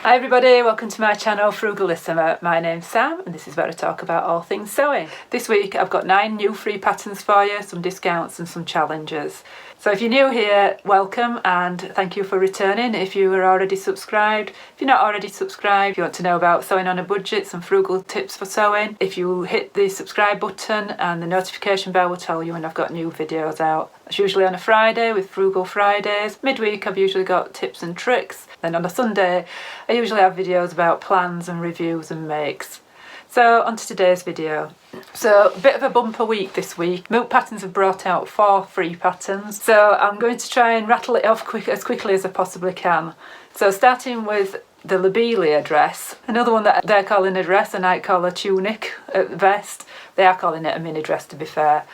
Hi everybody, welcome to my channel Frugalisama. My name's Sam and this is where I talk about all things sewing. This week I've got 9 new free patterns for you, some discounts and some challenges. So if you're new here, welcome and thank you for returning. If you are already subscribed, if you're not already subscribed, if you want to know about sewing on a budget, some frugal tips for sewing, if you hit the subscribe button and the notification bell will tell you when I've got new videos out. It's usually on a Friday with Frugal Fridays. Midweek I've usually got tips and tricks. Then on a Sunday I usually have videos about plans and reviews and makes. So on to today's video. So a bit of a bumper week this week. Milk Patterns have brought out 4 free patterns. So I'm going to try and rattle it off as quickly as I possibly can. So starting with the lobelia dress, another one that they're calling a dress and I call a tunic at best. They are calling it a mini dress to be fair.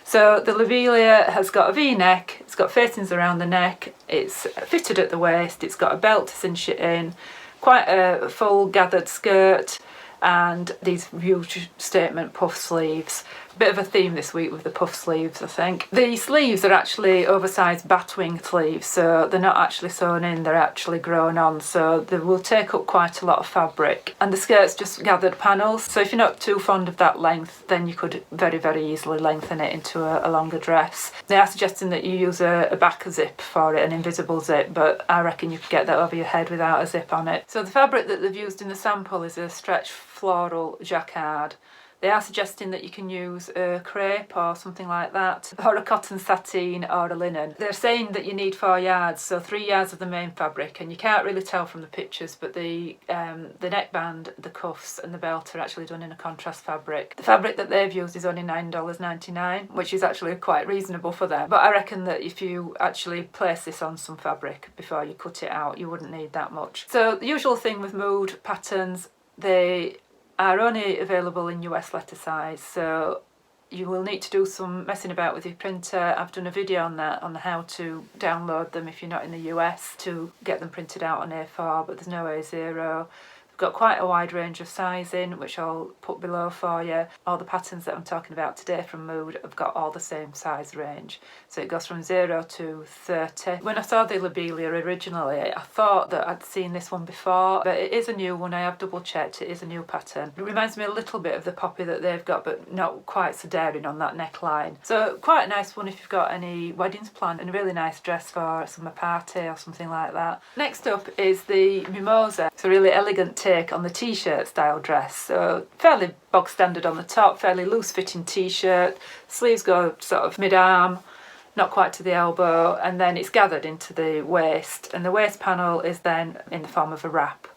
So the lobelia has got a V-neck, it's got facings around the neck, it's fitted at the waist, it's got a belt to cinch it in, quite a full gathered skirt and these huge statement puff sleeves. Bit of a theme this week with the puff sleeves, I think. The sleeves are actually oversized batwing sleeves, so they're not actually sewn in, they're actually grown on, so they will take up quite a lot of fabric. And the skirt's just gathered panels, so if you're not too fond of that length, then you could very, very easily lengthen it into a longer dress. They are suggesting that you use a back zip for it, an invisible zip, but I reckon you could get that over your head without a zip on it. So the fabric that they've used in the sample is a stretch floral jacquard. They are suggesting that you can use a crepe or something like that, or a cotton sateen or a linen. They're saying that you need 4 yards, so 3 yards of the main fabric, and you can't really tell from the pictures, but the neckband, the cuffs and the belt are actually done in a contrast fabric. The fabric that they've used is only $9.99, which is actually quite reasonable for them, but I reckon that if you actually place this on some fabric before you cut it out, you wouldn't need that much. So the usual thing with mood patterns, they are only available in US letter size, so you will need to do some messing about with your printer. I've done a video on that, on how to download them if you're not in the US to get them printed out on A4, but there's no A0. Got quite a wide range of sizing, which I'll put below for you. All the patterns that I'm talking about today from Mood have got all the same size range. So it goes from 0 to 30. When I saw the lobelia originally, I thought that I'd seen this one before, but it is a new one. I have double checked, it is a new pattern. It reminds me a little bit of the poppy that they've got, but not quite so daring on that neckline. So quite a nice one if you've got any weddings planned, and a really nice dress for a summer party or something like that. Next up is the mimosa. It's a really elegant take on the t-shirt style dress, so fairly bog standard on the top, fairly loose fitting t-shirt, sleeves go sort of mid-arm, not quite to the elbow, and then it's gathered into the waist, and the waist panel is then in the form of a wrap.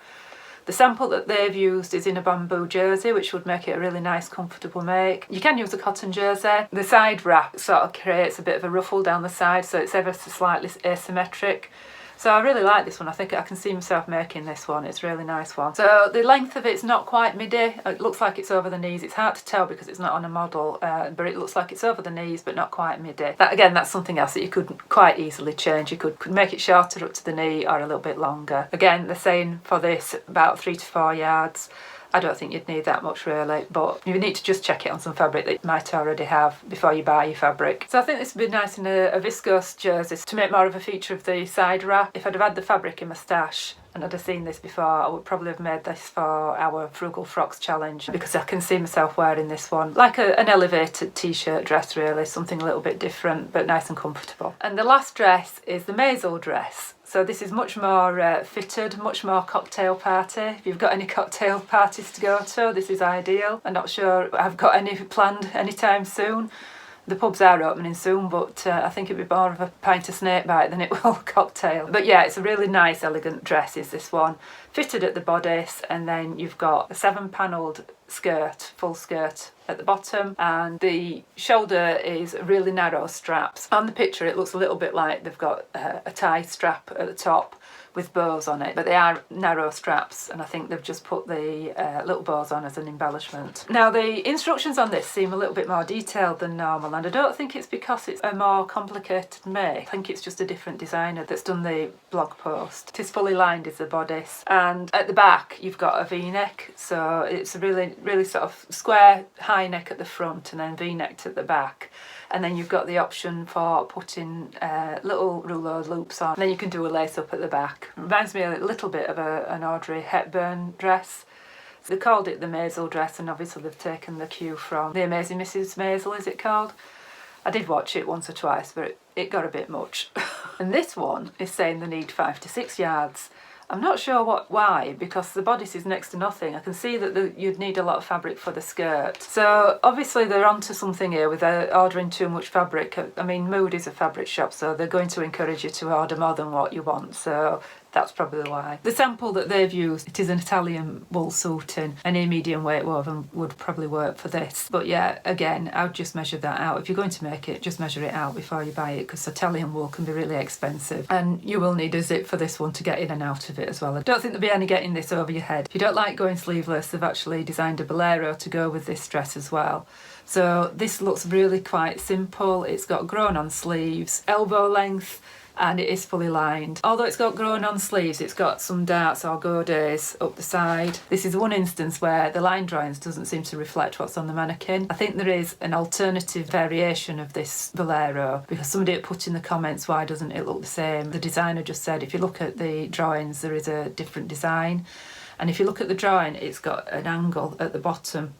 The sample that they've used is in a bamboo jersey, which would make it a really nice comfortable make. You can use a cotton jersey. The side wrap sort of creates a bit of a ruffle down the side, so it's ever so slightly asymmetric. So I really like this one. I think I can see myself making this one. It's a really nice one. So the length of it's not quite midi. It looks like it's over the knees. It's hard to tell because it's not on a model, but it looks like it's over the knees but not quite midi. That, again, that's something else that you could quite easily change. You could make it shorter up to the knee or a little bit longer. Again, they're saying for this about 3 to 4 yards. I don't think you'd need that much really, but you need to just check it on some fabric that you might already have before you buy your fabric. So I think this would be nice in a viscose jersey to make more of a feature of the side wrap. If I'd have had the fabric in my stash and I'd have seen this before, I would probably have made this for our Frugal Frocks challenge, because I can see myself wearing this one like an elevated t-shirt dress really, something a little bit different but nice and comfortable. And the last dress is the maisel dress. So this is much more fitted, much more cocktail party. If you've got any cocktail parties to go to, this is ideal. I'm not sure I've got any planned anytime soon. The pubs are opening soon, but I think it'd be more of a pint of snakebite than it will cocktail. But yeah, it's a really nice, elegant dress is this one. Fitted at the bodice, and then you've got a 7-panelled skirt, full skirt at the bottom, and the shoulder is really narrow straps. On the picture it looks a little bit like they've got a tie strap at the top with bows on it, but they are narrow straps, and I think they've just put the little bows on as an embellishment. Now the instructions on this seem a little bit more detailed than normal, and I don't think it's because it's a more complicated make. I think it's just a different designer that's done the blog post. It is fully lined is the bodice, and at the back you've got a V-neck, so it's a really sort of square high neck at the front and then V-necked at the back. and then you've got the option for putting little rouleau loops on. And then you can do a lace up at the back. It reminds me a little bit of an Audrey Hepburn dress. So they called it the Maisel dress, and obviously they've taken the cue from The Amazing Mrs. Maisel, is it called? I did watch it once or twice, but it got a bit much. And this one is saying they need 5 to 6 yards. I'm not sure why, because the bodice is next to nothing. I can see that you'd need a lot of fabric for the skirt. So obviously they're onto something here with ordering too much fabric. I mean, Mood is a fabric shop, so they're going to encourage you to order more than what you want. So that's probably why. The sample that they've used, it is an Italian wool suiting. Any medium weight woven would probably work for this. But yeah, again, I would just measure that out. If you're going to make it, just measure it out before you buy it, because Italian wool can be really expensive. And you will need a zip for this one to get in and out of it as well. I don't think there'll be any getting this over your head. If you don't like going sleeveless, they've actually designed a bolero to go with this dress as well. So this looks really quite simple. It's got grown on sleeves, elbow length, and it is fully lined. Although it's got grown on sleeves, it's got some darts or godets up the side. This is one instance where the line drawings doesn't seem to reflect what's on the mannequin. I think there is an alternative variation of this bolero, because somebody had put in the comments, why doesn't it look the same? The designer just said if you look at the drawings there is a different design, and if you look at the drawing it's got an angle at the bottom,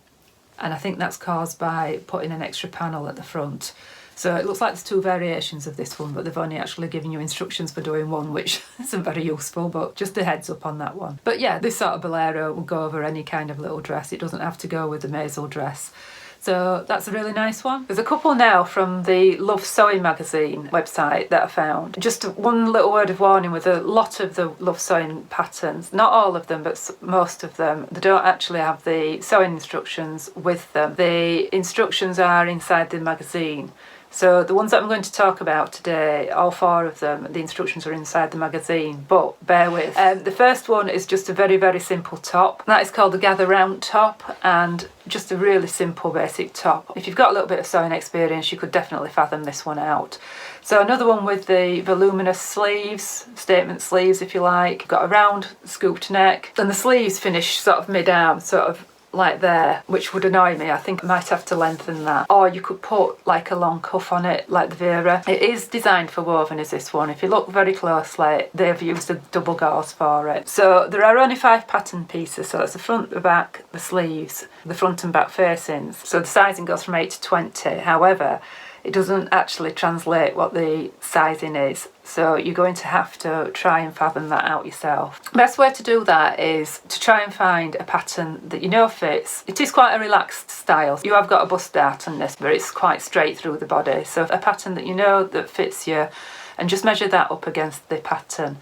and I think that's caused by putting an extra panel at the front. So it looks like there's 2 variations of this one, but they've only actually given you instructions for doing one, which isn't very useful, but just a heads up on that one. But yeah, this sort of bolero will go over any kind of little dress. It doesn't have to go with the Maisel dress. So that's a really nice one. There's a couple now from the Love Sewing magazine website that I found. Just one little word of warning with a lot of the Love Sewing patterns, not all of them, but most of them, they don't actually have the sewing instructions with them. The instructions are inside the magazine. So the ones that I'm going to talk about today, all 4 of them, the instructions are inside the magazine, but bear with. The first one is just a very, very simple top. That is called the Gather Round top, and just a really simple basic top. If you've got a little bit of sewing experience, you could definitely fathom this one out. So another one with the voluminous sleeves, statement sleeves if you like. Got a round scooped neck, and the sleeves finish sort of mid-arm, sort of like there, which would annoy me. I think I might have to lengthen that, or you could put like a long cuff on it like the Vera. It is designed for woven, is this one. If you look very closely, they've used a double gauze for it. So there are only 5 pattern pieces, so that's the front, the back, the sleeves, the front and back facings. So the sizing goes from 8 to 20. However, it doesn't actually translate what the sizing is, so you're going to have to try and fathom that out yourself. Best way to do that is to try and find a pattern that you know fits. It is quite a relaxed style. You have got a bust dart on this, but it's quite straight through the body, so a pattern that you know that fits you, and just measure that up against the pattern.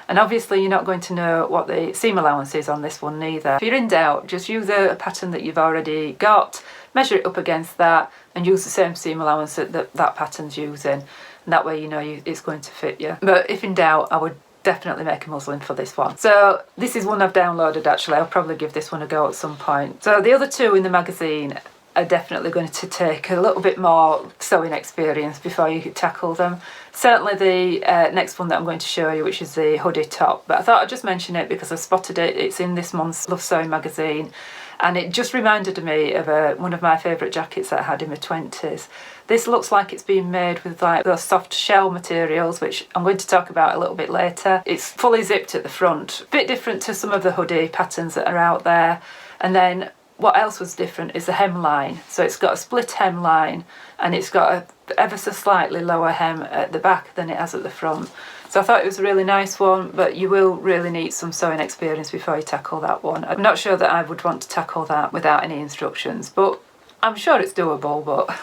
And obviously you're not going to know what the seam allowance is on this one neither. If you're in doubt, just use a pattern that you've already got, measure it up against that, and use the same seam allowance that pattern's using. And that way you know it's going to fit you. But if in doubt, I would definitely make a muslin for this one. So this is one I've downloaded actually. I'll probably give this one a go at some point. So the other 2 in the magazine are definitely going to take a little bit more sewing experience before you tackle them. Certainly the next one that I'm going to show you, which is the hoodie top, but I thought I'd just mention it because I spotted it. It's in this month's Love Sewing magazine, and it just reminded me of one of my favourite jackets that I had in my 20s. This looks like it's been made with like those soft shell materials, which I'm going to talk about a little bit later. It's fully zipped at the front, a bit different to some of the hoodie patterns that are out there. And then what else was different is the hemline. So it's got a split hemline, and it's got a ever so slightly lower hem at the back than it has at the front. So I thought it was a really nice one, but you will really need some sewing experience before you tackle that one. I'm not sure that I would want to tackle that without any instructions, but I'm sure it's doable, but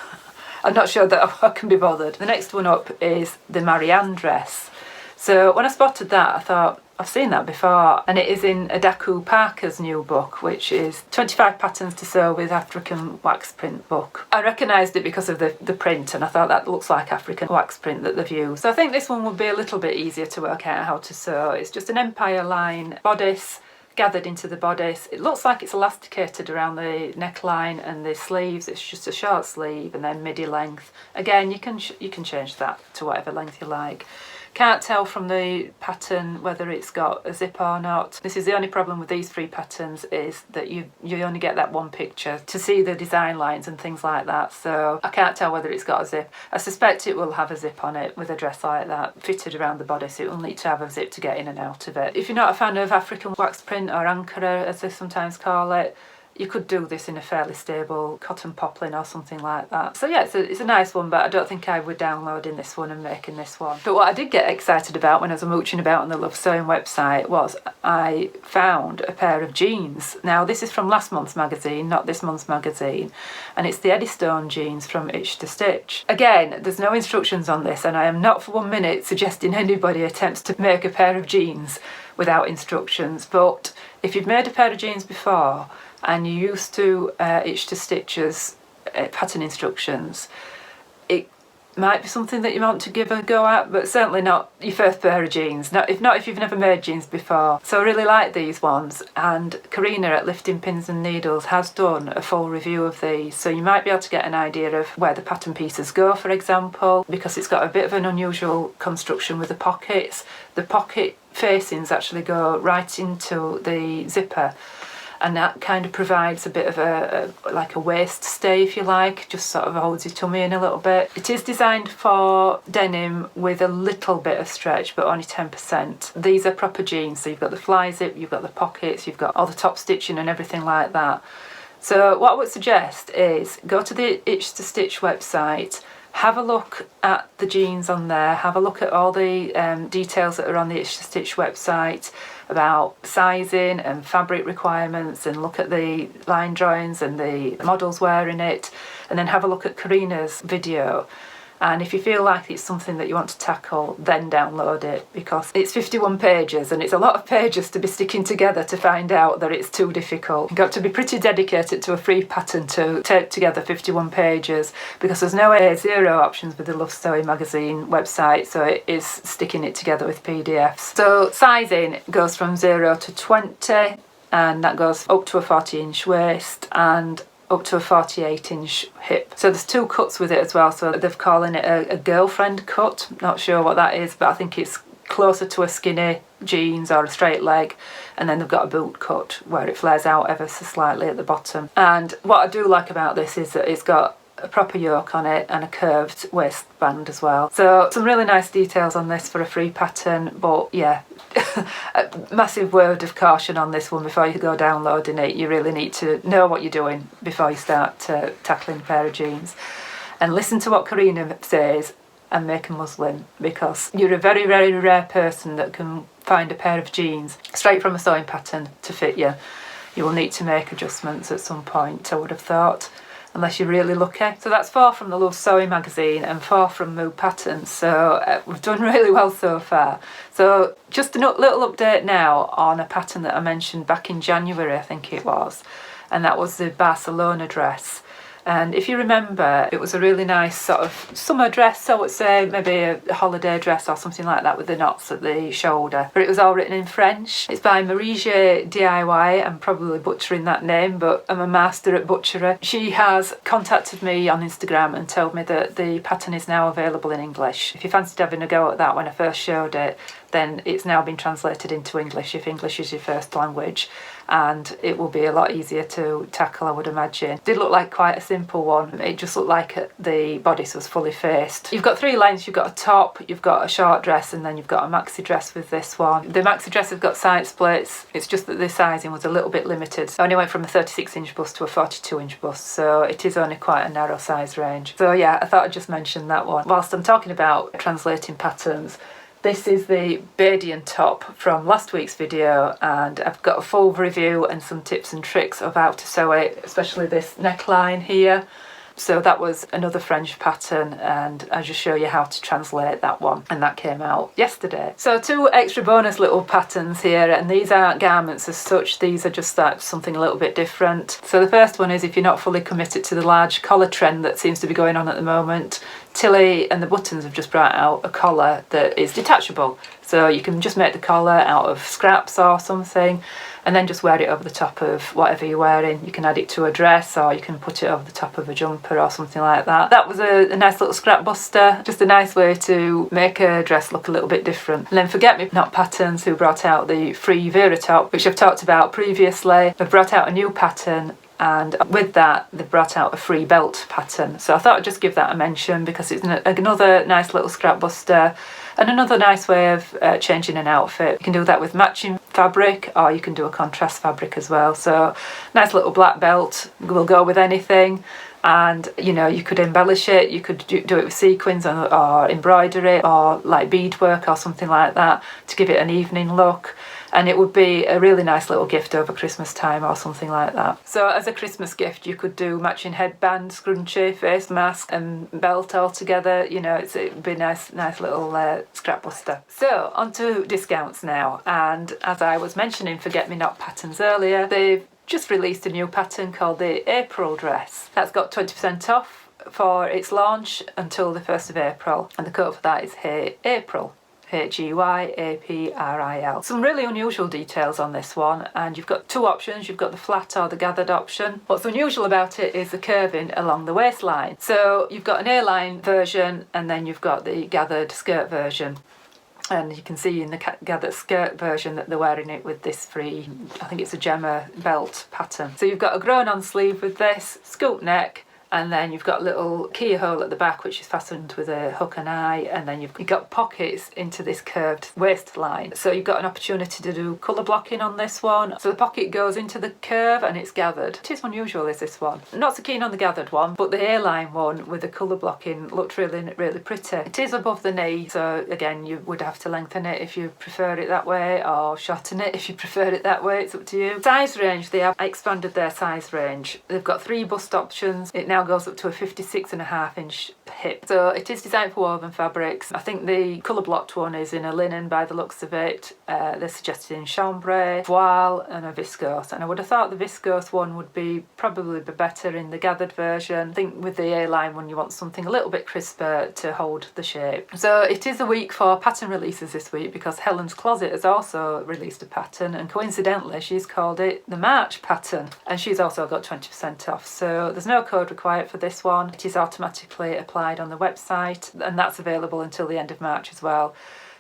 I'm not sure that I can be bothered. The next one up is the Marianne dress. So when I spotted that, I thought, I've seen that before, and it is in Adaku Parker's new book, which is 25 Patterns to Sew with African Wax Print book. I recognised it because of the print, and I thought that looks like African wax print that they've used. So I think this one would be a little bit easier to work out how to sew. It's just an empire line bodice, gathered into the bodice. It looks like it's elasticated around the neckline and the sleeves. It's just a short sleeve and then midi length. Again, you can change that to whatever length you like. Can't tell from the pattern whether it's got a zip or not. This is the only problem with these free patterns, is that you only get that one picture to see the design lines and things like that, so I can't tell whether it's got a zip. I suspect it will have a zip on it with a dress like that fitted around the body, so it will need to have a zip to get in and out of it. If you're not a fan of African wax print, or Ankara as they sometimes call it, you could do this in a fairly stable cotton poplin or something like that. So yeah, it's a nice one, but I don't think I would downloading this one and making this one. But what I did get excited about when I was mooching about on the Love Sewing website was I found a pair of jeans. Now this is from last month's magazine, not this month's magazine, and it's the Eddystone jeans from Itch to Stitch. Again, there's no instructions on this, and I am not for 1 minute suggesting anybody attempts to make a pair of jeans without instructions, but if you've made a pair of jeans before and you're used to Itch to Stitch's pattern instructions, it might be something that you want to give a go at, but certainly not your first pair of jeans, if you've never made jeans before. So I really like these ones, and Karina at Lifting Pins and Needles has done a full review of these, so you might be able to get an idea of where the pattern pieces go, for example, because it's got a bit of an unusual construction with the pockets. The pocket facings actually go right into the zipper, and that kind of provides a bit of like a waist stay, if you like, just sort of holds your tummy in a little bit. It is designed for denim with a little bit of stretch, but only 10%. These are proper jeans, so you've got the fly zip, you've got the pockets, you've got all the top stitching and everything like that. So what I would suggest is go to the Itch to Stitch website, have a look at the jeans on there, have a look at all the details that are on the Itch to Stitch website about sizing and fabric requirements, and look at the line drawings and the models wearing it, and then have a look at Karina's video. And if you feel like it's something that you want to tackle, then download it, because it's 51 pages and it's a lot of pages to be sticking together to find out that it's too difficult. You've got to be pretty dedicated to a free pattern to take together 51 pages, because there's no A0 options with the Love Sewing magazine website, so it is sticking it together with PDFs. So sizing goes from 0 to 20, and that goes up to a 40-inch waist and up to a 48-inch hip. So there's two cuts with it as well, so they're calling it a girlfriend cut. Not sure what that is, but I think it's closer to a skinny jeans or a straight leg, and then they've got a boot cut where it flares out ever so slightly at the bottom. And what I do like about this is that it's got a proper yoke on it and a curved waistband as well. So some really nice details on this for a free pattern, but yeah, a massive word of caution on this one before you go downloading it. You really need to know what you're doing before you start tackling a pair of jeans, and listen to what Karina says and make a muslin, because you're a very, very rare person that can find a pair of jeans straight from a sewing pattern to fit you. You will need to make adjustments at some point, I would have thought, unless you're really lucky. So that's 4 from the Love Sewing magazine and 4 from Moo Patterns, so we've done really well so far. So just a little update now on a pattern that I mentioned back in January, I think it was, and that was the Barcelona dress. And if you remember, it was a really nice sort of summer dress, I would say, maybe a holiday dress or something like that with the knots at the shoulder. But it was all written in French. It's by Marie-J DIY. I'm probably butchering that name, but I'm a master at butchery. She has contacted me on Instagram and told me that the pattern is now available in English. If you fancied having a go at that when I first showed it, then it's now been translated into English, if English is your first language, and it will be a lot easier to tackle, I would imagine. It did look like quite a simple one. It just looked like the bodice was fully faced. You've got 3 lengths. You've got a top, you've got a short dress, and then you've got a maxi dress with this one. The maxi dress has got side splits. It's just that the sizing was a little bit limited. I only went from a 36-inch bust to a 42-inch bust, so it is only quite a narrow size range. So yeah, I thought I'd just mention that one. Whilst I'm talking about translating patterns, this is the Badian top from last week's video, and I've got a full review and some tips and tricks of how to sew it, especially this neckline here. So that was another French pattern, and I'll just show you how to translate that one, and that came out yesterday. So 2 extra bonus little patterns here, and these aren't garments as such, these are just something a little bit different. So the first one is, if you're not fully committed to the large collar trend that seems to be going on at the moment, Tilly and the Buttons have just brought out a collar that is detachable. So you can just make the collar out of scraps or something and then just wear it over the top of whatever you're wearing. You can add it to a dress or you can put it over the top of a jumper or something like that. That was a nice little scrap buster, just a nice way to make a dress look a little bit different. And then Forget Me Not Patterns, who brought out the free Vera top, which I've talked about previously. They've brought out a new pattern, and with that they've brought out a free belt pattern. So I thought I'd just give that a mention because it's another nice little scrap buster and another nice way of changing an outfit. You can do that with matching fabric or you can do a contrast fabric as well. So nice little black belt will go with anything, and you know, you could embellish it, you could do it with sequins or embroidery or like beadwork or something like that to give it an evening look. And it would be a really nice little gift over Christmas time or something like that. So as a Christmas gift you could do matching headband, scrunchie, face mask and belt all together. You know, it'd be a nice little scrap buster. So on to discounts now, and as I was mentioning Forget Me Not Patterns earlier, they've just released a new pattern called the April dress. That's got 20% off for its launch until the 1st of April, and the code for that is Hey April. H-E-Y-A-P-R-I-L. Some really unusual details on this one, and you've got two options. You've got the flat or the gathered option. What's unusual about it is the curving along the waistline. So you've got an A-line version and then you've got the gathered skirt version. And you can see in the gathered skirt version that they're wearing it with this free, I think it's a gemma belt pattern. So you've got a grown-on sleeve with this, scoop neck, and then you've got a little keyhole at the back which is fastened with a hook and eye, and then you've got pockets into this curved waistline. So you've got an opportunity to do colour blocking on this one. So the pocket goes into the curve and it's gathered. It is unusual, is this one. Not so keen on the gathered one, but the A-line one with the colour blocking looked really pretty. It is above the knee, so again you would have to lengthen it if you prefer it that way, or shorten it if you prefer it that way. It's up to you. Size range, they have expanded their size range. They've got 3 bust options. It now goes up to a 56.5-inch hip. So it is designed for woven fabrics. I think the colour blocked one is in a linen by the looks of it. They're suggesting chambray, voile and a viscose, and I would have thought the viscose one would probably be better in the gathered version. I think with the A-line one you want something a little bit crisper to hold the shape. So it is a week for pattern releases this week because Helen's Closet has also released a pattern, and coincidentally she's called it the March pattern, and she's also got 20% off. So there's no code required for this one. It is automatically applied on the website, and that's available until the end of March as well.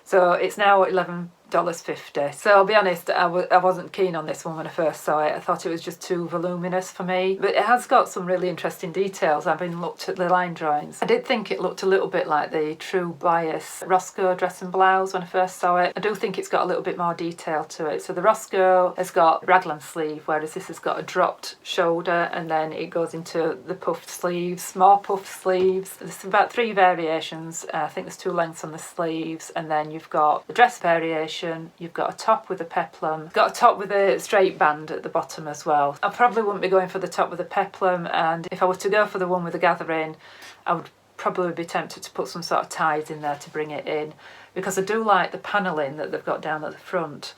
So it's now $11.50. So I'll be honest, I wasn't keen on this one when I first saw it. I thought it was just too voluminous for me, but it has got some really interesting details. I've been looked at the line drawings. I did think it looked a little bit like the True Bias Roscoe dress and blouse when I first saw it. I do think it's got a little bit more detail to it. So the Roscoe has got raglan sleeve, whereas this has got a dropped shoulder, and then it goes into the puffed sleeves, more puffed sleeves. There's about 3 variations. I think there's 2 lengths on the sleeves, and then you've got the dress variation. You've got a top with a peplum, got a top with a straight band at the bottom as well. I probably wouldn't be going for the top with a peplum, and if I were to go for the one with the gathering, I would probably be tempted to put some sort of ties in there to bring it in, because I do like the panelling that they've got down at the front.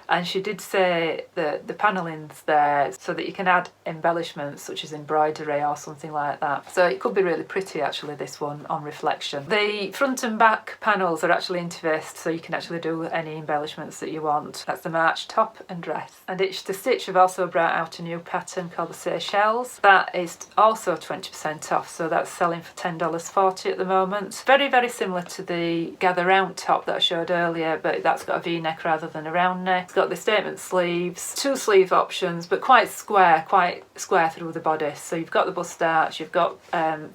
And she did say that the panelling's there so that you can add embellishments such as embroidery or something like that. So it could be really pretty actually, this one, on reflection. The front and back panels are actually interfaced, so you can actually do any embellishments that you want. That's the March top and dress. And Itch to Stitch have also brought out a new pattern called the Seychelles. That is also 20% off, so that's selling for $10.40 at the moment. Very similar to the Gather Round top that I showed earlier, but that's got a V-neck rather than a round neck. It's got the statement sleeves, 2 sleeve options, but quite square through the bodice. So you've got the bust arch, you've got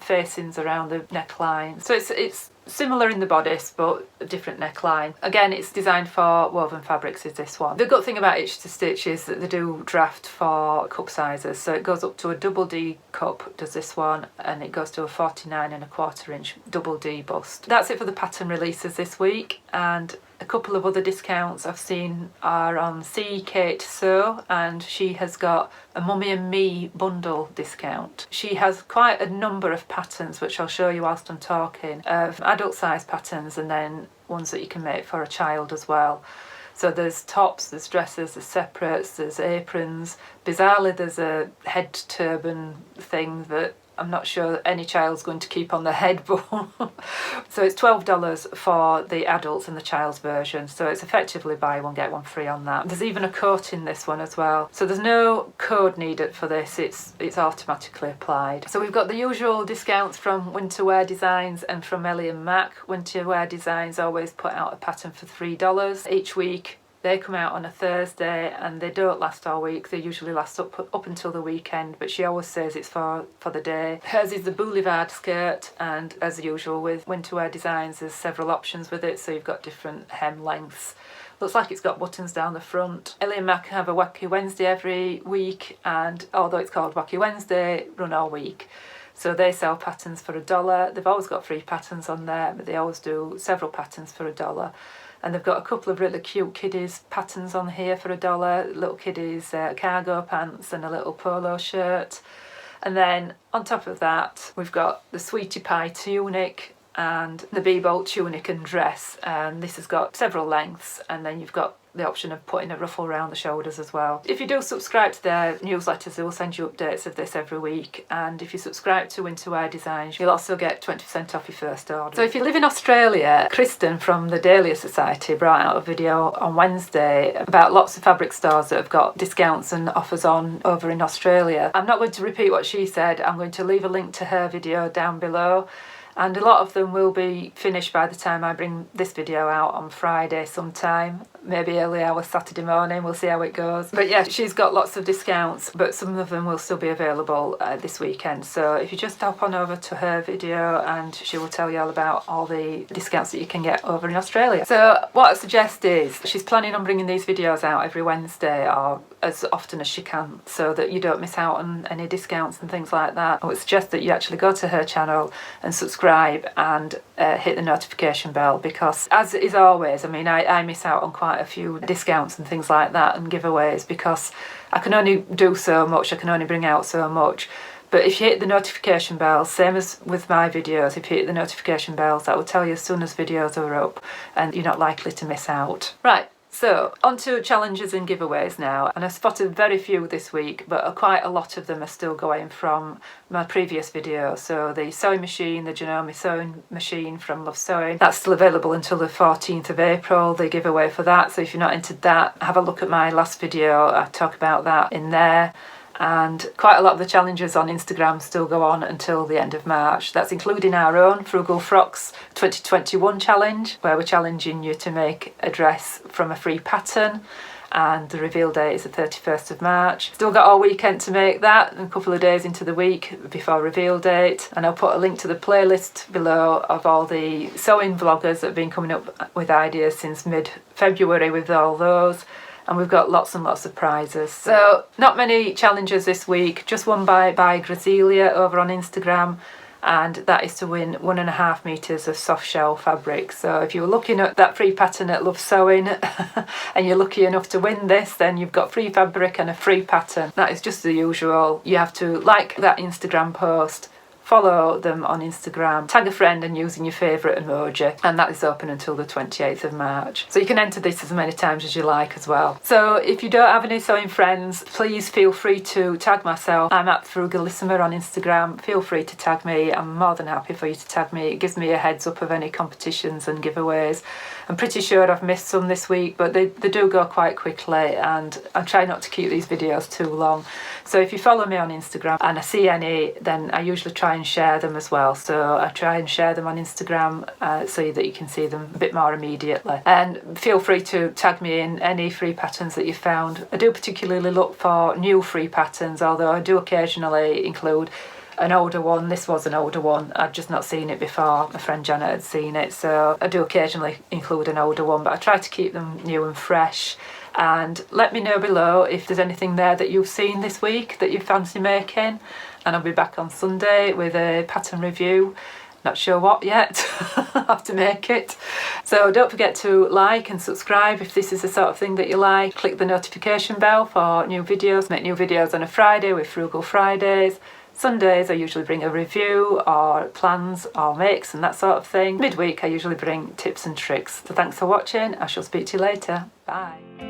facings around the neckline. So it's similar in the bodice but a different neckline. Again, it's designed for woven fabrics, is this one. The good thing about Itch to Stitch is that they do draft for cup sizes, so it goes up to a double D cup, does this one, and it goes to a 49.25-inch double D bust. That's it for the pattern releases this week, and a couple of other discounts I've seen are on C Kate Sew, and she has got a Mummy and Me bundle discount. She has quite a number of patterns, which I'll show you whilst I'm talking, of adult size patterns and then ones that you can make for a child as well. So there's tops, there's dresses, there's separates, there's aprons. Bizarrely, there's a head turban thing that I'm not sure any child's going to keep on their head, but so it's $12 for the adults and the child's version, so it's effectively buy one get one free on that. There's even a quote in this one as well, so there's no code needed for this, it's automatically applied. So we've got the usual discounts from Winter Wear Designs and from Ellie and Mac. Winter Wear Designs always put out a pattern for $3 each week. They come out on a Thursday and they don't last all week, they usually last up until the weekend, but she always says it's for the day. Hers is the boulevard skirt, and as usual with Winter Wear Designs there's several options with it, so you've got different hem lengths. Looks like it's got buttons down the front. Ellie and Mac have a Wacky Wednesday every week, and although it's called Wacky Wednesday, run all week. So they sell patterns for $1. They've always got free patterns on there, but they always do several patterns for $1. And they've got a couple of really cute kiddies patterns on here for $1. Little kiddies cargo pants and a little polo shirt. And then on top of that, we've got the Sweetie Pie tunic and the Bee-Bolt tunic and dress. And this has got several lengths, and then you've got the option of putting a ruffle around the shoulders as well. If you do subscribe to their newsletters, they will send you updates of this every week, and if you subscribe to Winter Wear Designs you'll also get 20% off your first order. So if you live in Australia, Kristen from the Dahlia Society brought out a video on Wednesday about lots of fabric stores that have got discounts and offers on over in Australia. I'm not going to repeat what she said, I'm going to leave a link to her video down below. And a lot of them will be finished by the time I bring this video out on Friday sometime, maybe early hours Saturday morning, we'll see how it goes. But yeah, she's got lots of discounts, but some of them will still be available this weekend. So if you just hop on over to her video and she will tell you all about all the discounts that you can get over in Australia. So what I suggest is, she's planning on bringing these videos out every Wednesday or as often as she can, so that you don't miss out on any discounts and things like that. I would suggest that you actually go to her channel and subscribe and hit the notification bell, because as is always, I mean, I miss out on quite a few discounts and things like that and giveaways, because I can only do so much, I can only bring out so much. But if you hit the notification bell, same as with my videos, if you hit the notification bells, that will tell you as soon as videos are up, and you're not likely to miss out. Right. So, on to challenges and giveaways now, and I've spotted very few this week, but quite a lot of them are still going from my previous video. So the sewing machine, the Janome sewing machine from Love Sewing, that's still available until the 14th of April, the giveaway for that. So if you're not entered that, have a look at my last video, I talk about that in there. And quite a lot of the challenges on Instagram still go on until the end of March. That's including our own Frugal Frocks 2021 challenge, where we're challenging you to make a dress from a free pattern, and the reveal date is the 31st of March. Still got all weekend to make that, and a couple of days into the week before reveal date. And I'll put a link to the playlist below of all the sewing vloggers that have been coming up with ideas since mid-February with all those. And we've got lots and lots of prizes. So not many challenges this week, just one by Grazilia over on Instagram, and that is to win 1.5 meters of soft shell fabric. So if you were looking at that free pattern at Love Sewing and you're lucky enough to win this, then you've got free fabric and a free pattern. That is just the usual. You have to like that Instagram post, follow them on Instagram, tag a friend and using your favourite emoji, and that is open until the 28th of March. So you can enter this as many times as you like as well. So if you don't have any sewing friends, please feel free to tag myself. I'm at Frugalisama on Instagram. Feel free to tag me. I'm more than happy for you to tag me. It gives me a heads up of any competitions and giveaways. I'm pretty sure I've missed some this week, but they do go quite quickly, and I try not to keep these videos too long. So if you follow me on Instagram and I see any, then I usually try and share them as well. So I try and share them on Instagram so that you can see them a bit more immediately. And feel free to tag me in any free patterns that you found. I do particularly look for new free patterns, although I do occasionally include an older one. This was an older one, I'd just not seen it before. My friend Janet had seen it, so I do occasionally include an older one, but I try to keep them new and fresh. And let me know below if there's anything there that you've seen this week that you fancy making, and I'll be back on Sunday with a pattern review. Not sure what yet. I'll have to make it. So don't forget to like and subscribe if this is the sort of thing that you like. Click the notification bell for new videos. Make new videos on a Friday with Frugal Fridays. Sundays I usually bring a review or plans or makes and that sort of thing. Midweek I usually bring tips and tricks. So thanks for watching. I shall speak to you later. Bye.